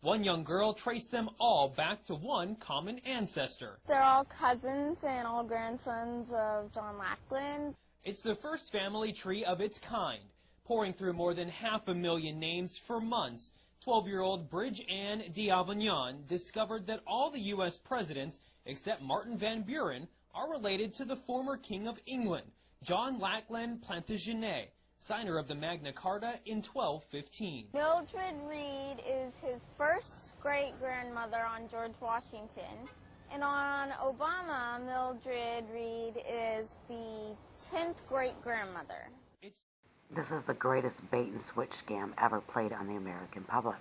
One young girl traced them all back to one common ancestor. They're all cousins and all grandsons of John Lackland. It's the first family tree of its kind. Pouring through more than 500,000 names for months, 12-year-old Bridge Ann D'Avignon discovered that all the U.S. presidents, except Martin Van Buren, are related to the former King of England, John Lackland Plantagenet, signer of the Magna Carta in 1215. Mildred Reed is his first great-grandmother on George Washington. And on Obama, Mildred Reed is the 10th great-grandmother. This is the greatest bait-and-switch scam ever played on the American public,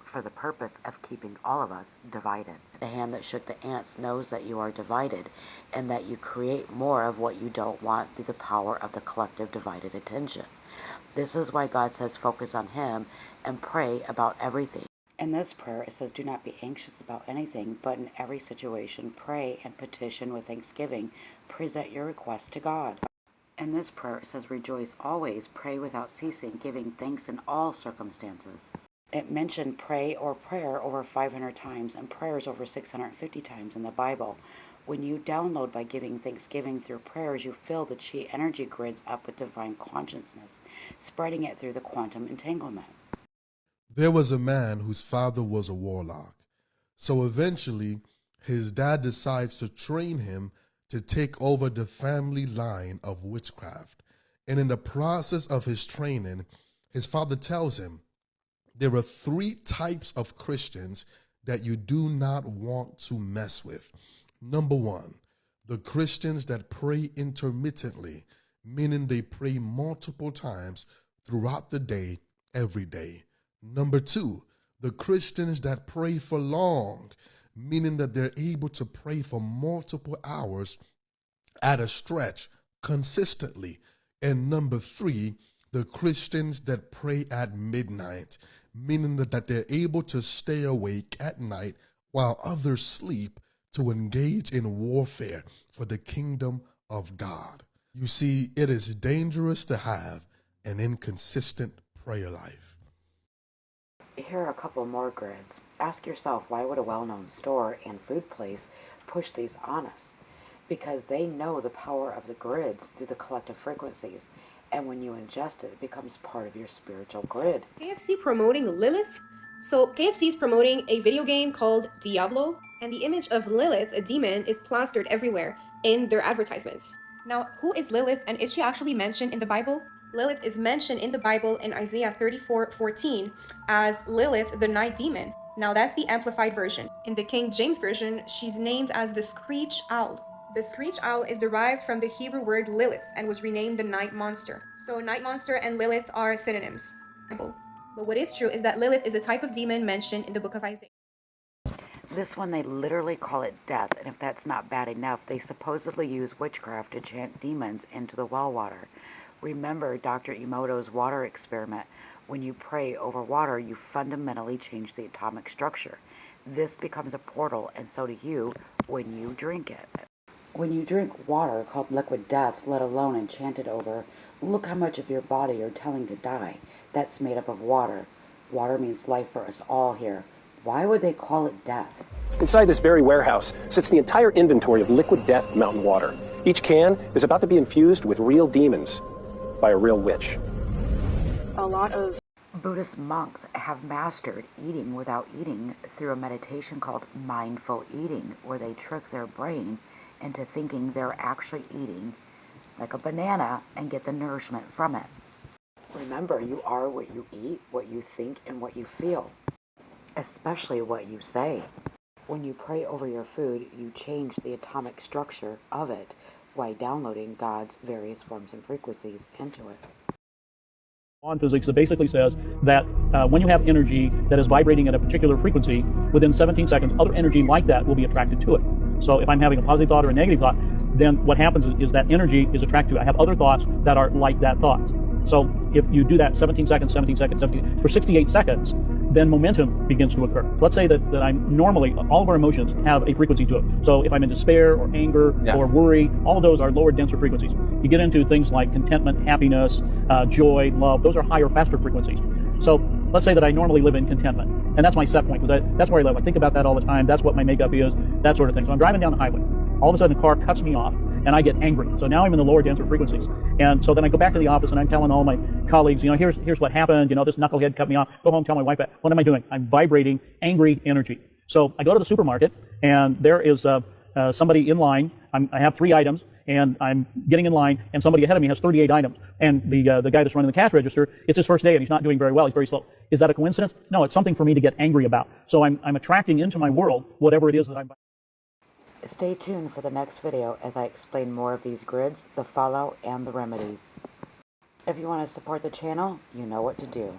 for the purpose of keeping all of us divided. The hand that shook the ants knows that you are divided and that you create more of what you don't want through the power of the collective divided attention. This is why God says focus on Him and pray about everything. In this prayer, it says, do not be anxious about anything, but in every situation, pray and petition with thanksgiving. Present your request to God. In this prayer, it says, rejoice always, pray without ceasing, giving thanks in all circumstances. It mentioned pray or prayer over 500 times and prayers over 650 times in the Bible. When you download by giving thanksgiving through prayers, you fill the chi energy grids up with divine consciousness, spreading it through the quantum entanglement. There was a man whose father was a warlock. So eventually, his dad decides to train him to take over the family line of witchcraft. And in the process of his training, his father tells him, there are 3 types of Christians that you do not want to mess with. Number 1, the Christians that pray intermittently, meaning they pray multiple times throughout the day, every day. Number 2, the Christians that pray for long, meaning that they're able to pray for multiple hours at a stretch consistently. And number 3, the Christians that pray at midnight, meaning that they're able to stay awake at night while others sleep to engage in warfare for the kingdom of God. You see, it is dangerous to have an inconsistent prayer life. Here are a couple more grids. Ask yourself, why would a well-known store and food place push these on us? Because they know the power of the grids through the collective frequencies. And when you ingest it, it becomes part of your spiritual grid. KFC promoting Lilith. So KFC is promoting a video game called Diablo, and the image of Lilith, a demon, is plastered everywhere in their advertisements. Now, who is Lilith, and is she actually mentioned in the Bible? Lilith is mentioned in the Bible in Isaiah 34:14 as Lilith, the night demon. Now that's the amplified version. In the King James Version, she's named as the Screech Owl. The Screech Owl is derived from the Hebrew word Lilith and was renamed the Night Monster. So Night Monster and Lilith are synonyms. But what is true is that Lilith is a type of demon mentioned in the book of Isaiah. This one, they literally call it death, and if that's not bad enough, they supposedly use witchcraft to chant demons into the well water. Remember Dr. Emoto's water experiment. When you pray over water, you fundamentally change the atomic structure. This becomes a portal, and so do you when you drink it. When you drink water called liquid death, let alone enchanted over, look how much of your body you're telling to die. That's made up of water. Water means life for us all here. Why would they call it death? Inside this very warehouse sits the entire inventory of liquid death mountain water. Each can is about to be infused with real demons by a real witch. A lot of Buddhist monks have mastered eating without eating through a meditation called mindful eating, where they trick their brain into thinking they're actually eating like a banana and get the nourishment from it. Remember, you are what you eat, what you think, and what you feel, especially what you say. When you pray over your food, you change the atomic structure of it by downloading God's various forms and frequencies into it. On physics, it basically says that when you have energy that is vibrating at a particular frequency, within 17 seconds, other energy like that will be attracted to it. So if I'm having a positive thought or a negative thought, then what happens is that energy is attracted to it. I have other thoughts that are like that thought. So if you do that 17 seconds, for 68 seconds, then momentum begins to occur. Let's say that I'm normally, all of our emotions have a frequency to it. So if I'm in despair or anger or worry, all of those are lower, denser frequencies. You get into things like contentment, happiness, joy, love. Those are higher, faster frequencies. So let's say that I normally live in contentment, and that's my set point, because that's where I live. I think about that all the time. That's what my makeup is, that sort of thing. So I'm driving down the highway. All of a sudden, a car cuts me off, and I get angry. So now I'm in the lower, denser frequencies. And so then I go back to the office, and I'm telling all my colleagues, here's what happened. This knucklehead cut me off. Go home, tell my wife that. What am I doing? I'm vibrating angry energy. So I go to the supermarket, and there is somebody in line. I have 3 items, and I'm getting in line, and somebody ahead of me has 38 items. And the guy that's running the cash register, it's his first day, and he's not doing very well. He's very slow. Is that a coincidence? No, it's something for me to get angry about. So I'm attracting into my world whatever it is that I'm. Stay tuned for the next video as I explain more of these grids, the fallout, and the remedies. If you want to support the channel, you know what to do.